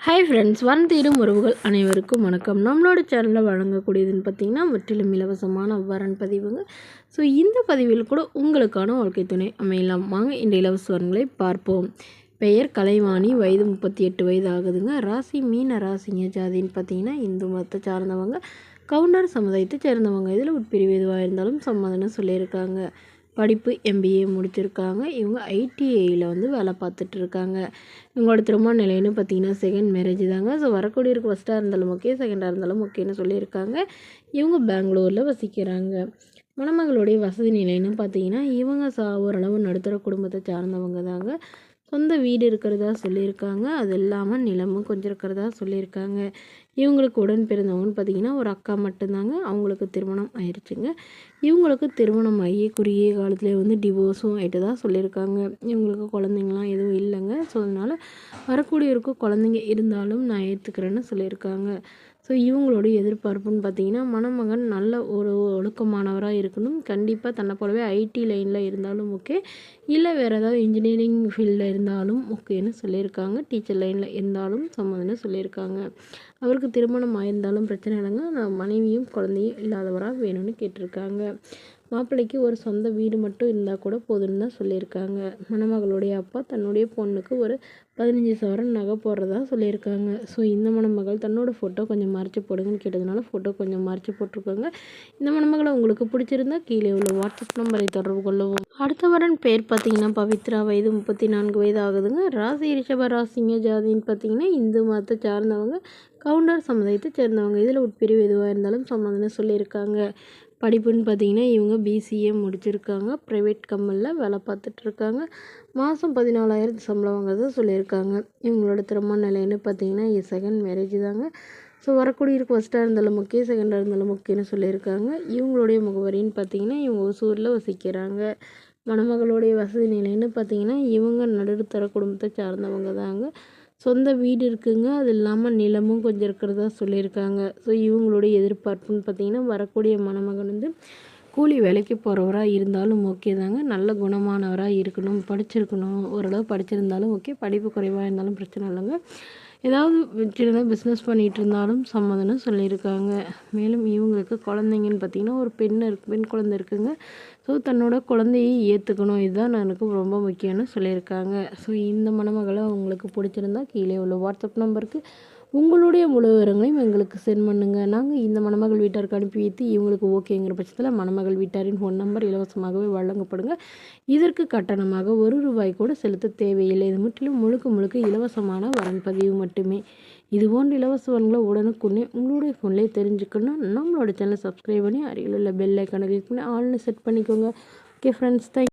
Hi friends, தேடும் உறவுகள் அனைவருக்கும் வணக்கம். நம்மளோட சேனலில் வழங்கக்கூடியதுன்னு பார்த்திங்கன்னா முற்றிலும் இலவசமான வரன் பதிவுங்க. ஸோ இந்த பதிவில் கூட உங்களுக்கான வாழ்க்கை துணை அமையலாம். வாங்க இந்த இலவச வரன்களை பார்ப்போம். பெயர் கலைவாணி, வயது 38 வயது ஆகுதுங்க. ராசி மீன ராசிங்க. ஜாதின்னு பார்த்திங்கன்னா இந்து மதத்தை சார்ந்தவங்க, கவுண்டர் சமுதாயத்தை சேர்ந்தவங்க. இதில் உட்பிரிவு எதுவாக இருந்தாலும் சம்மதம்னு சொல்லியிருக்காங்க. படிப்பு MBA முடிச்சிருக்காங்க. இவங்க ITIயில் வேலை பார்த்துட்ருக்காங்க. இவங்களோட திருமண நிலைன்னு பார்த்திங்கன்னா செகண்ட் மேரேஜ் தாங்க. ஸோ வரக்கூடியவருக்கு ஃபஸ்ட்டாக இருந்தாலும் ஓகே, செகண்டாக இருந்தாலும் ஓகேன்னு சொல்லியிருக்காங்க. இவங்க பெங்களூரில் வசிக்கிறாங்க. மணமகளுடைய வசதி நிலைன்னு பார்த்திங்கன்னா இவங்க ஓரளவு நடுத்தர குடும்பத்தை சார்ந்தவங்க தாங்க. சொந்த வீடு இருக்கிறதா சொல்லியிருக்காங்க. அது இல்லாமல் நிலமும் கொஞ்சம் இருக்கிறதா சொல்லியிருக்காங்க. இவங்களுக்கு உடன் பிறந்தவங்கன்னு பார்த்திங்கன்னா ஒரு அக்கா மட்டும்தாங்க. அவங்களுக்கு திருமணம் ஆயிடுச்சுங்க. இவங்களுக்கு திருமணம் ஆகி குறுகிய காலத்துலேயே டிவோர்ஸும் ஆகிட்டு தான் சொல்லியிருக்காங்க. இவங்களுக்கு குழந்தைங்களாம் எதுவும் இல்லைங்க. ஸோ அதனால் வரக்கூடியவருக்கு குழந்தைங்க இருந்தாலும் நான் ஏற்றுக்கிறேன்னு சொல்லியிருக்காங்க. ஸோ இவங்களோட எதிர்பார்ப்புன்னு பார்த்திங்கன்னா மணமகன் நல்ல ஒரு ஒழுக்கமானவராக இருக்கணும். கண்டிப்பாக தன்னை போலவே IT லைனில் இருந்தாலும் ஓகே, இல்லை வேறு ஏதாவது இன்ஜினியரிங் ஃபீல்டில் இருந்தாலும் ஓகேன்னு சொல்லியிருக்காங்க. டீச்சர் லைனில் இருந்தாலும் சம்மதம்னு சொல்லியிருக்காங்க. அவருக்கு திருமணம் ஆயிருந்தாலும் பிரச்சனை இல்லைங்க. நான் மனைவியும் குழந்தையும் இல்லாதவராக வேணும்னு கேட்டிருக்காங்க. மாப்பிள்ளைக்கு ஒரு சொந்த வீடு மட்டும் இருந்தால் கூட போதுன்னு தான் சொல்லியிருக்காங்க. மணமகளுடைய அப்பா தன்னுடைய பொண்ணுக்கு ஒரு 15 சவரன் நகை போடுறதா சொல்லியிருக்காங்க. ஸோ இந்த மணமகள் தன்னோட ஃபோட்டோ கொஞ்சம் மறைச்சி போடுங்கன்னு கேட்டதுனால ஃபோட்டோ கொஞ்சம் மறைச்சி போட்டிருக்காங்க. இந்த மணமகளை உங்களுக்கு பிடிச்சிருந்தா கீழே உள்ள வாட்ஸ்அப் நம்பரை தொடர்பு கொள்ளவும். அடுத்த வரன் பேர் பார்த்திங்கன்னா பவித்ரா, வயது 34 வயது ஆகுதுங்க. ராசி ரிஷப ராசிங்க. ஜாதின்னு பார்த்திங்கன்னா இந்து மதத்தை சார்ந்தவங்க, கவுண்டர் சமுதாயத்தை சேர்ந்தவங்க. இதில் உட்பிரிவு எதுவாக இருந்தாலும் சம்மதம்னு சொல்லியிருக்காங்க. படிப்புன்னு பார்த்திங்கன்னா இவங்க BCA முடிச்சிருக்காங்க. ப்ரைவேட் கம்பெனியில் வேலை பார்த்துட்ருக்காங்க. மாதம் 14,000 சம்பளம் வாங்கிறத சொல்லியிருக்காங்க. இவங்களோட திருமண நிலைன்னு பார்த்திங்கன்னா செகண்ட் மேரேஜ் தாங்க. ஸோ வரக்கூடியவருக்கு ஃபஸ்ட்டாக இருந்தாலும் ஓகே, செகண்டாக இருந்தாலும் ஓகேன்னு சொல்லியிருக்காங்க. இவங்களுடைய முகவரின்னு பார்த்திங்கன்னா இவங்க ஒசூரில் வசிக்கிறாங்க. மணமகளுடைய வசதி நிலைன்னு பார்த்திங்கன்னா இவங்க நடுத்தர குடும்பத்தை சார்ந்தவங்க தாங்க. சொந்த வீடு இருக்குங்க. அது இல்லாமல் நிலமும் கொஞ்சம் இருக்கிறதா சொல்லியிருக்காங்க. ஸோ இவங்களுடைய எதிர்பார்ப்புன்னு பார்த்திங்கன்னா வரக்கூடிய மணமகன் கூலி வேலைக்கு போகிறவராக இருந்தாலும் ஓகே தாங்க. நல்ல குணமானவராக இருக்கணும், படிச்சிருக்கணும். ஓரளவு படிச்சிருந்தாலும் ஓகே, படிப்பு குறைவாக இருந்தாலும் பிரச்சனை இல்லைங்க. ஏதாவது சின்னதாக பிஸ்னஸ் பண்ணிகிட்டு இருந்தாலும் சம்மதம்னு சொல்லியிருக்காங்க. மேலும் இவங்களுக்கு குழந்தைங்கன்னு பார்த்திங்கன்னா ஒரு பெண் குழந்தை இருக்குங்க. ஸோ தன்னோட குழந்தையை ஏற்றுக்கணும், இதுதான் எனக்கு ரொம்ப முக்கியம்னு சொல்லியிருக்காங்க. ஸோ இந்த மணமகளை உங்களுக்கு பிடிச்சிருந்தா கீழே உள்ள வாட்ஸ்அப் நம்பருக்கு உங்களுடைய முழு விவரங்களையும் எங்களுக்கு சென்ட் பண்ணுங்கள். நாங்கள் இந்த மணமகள் வீட்டாருக்கு அனுப்பி வைத்து இவங்களுக்கு ஓகேங்கிற பட்சத்தில் மணமகள் வீட்டாரின் ஃபோன் நம்பர் இலவசமாகவே வழங்கப்படுங்க. இதற்கு கட்டணமாக ₹1 கூட செலுத்த தேவையில்லை. இது முற்றிலும் முழுக்க இலவசமான வரன் பதிவு மட்டுமே. இது போன்ற இலவச வரன்களை உடனுக்குடனே உங்களுடைய ஃபோன்லேயே தெரிஞ்சுக்கணும். நம்மளோட சேனலை சப்ஸ்கிரைப் பண்ணி அருகில் உள்ள பெல் ஐக்கானை கிளிக் பண்ணி ஆல்னு செட் பண்ணிக்கோங்க. Okay friends, thank you.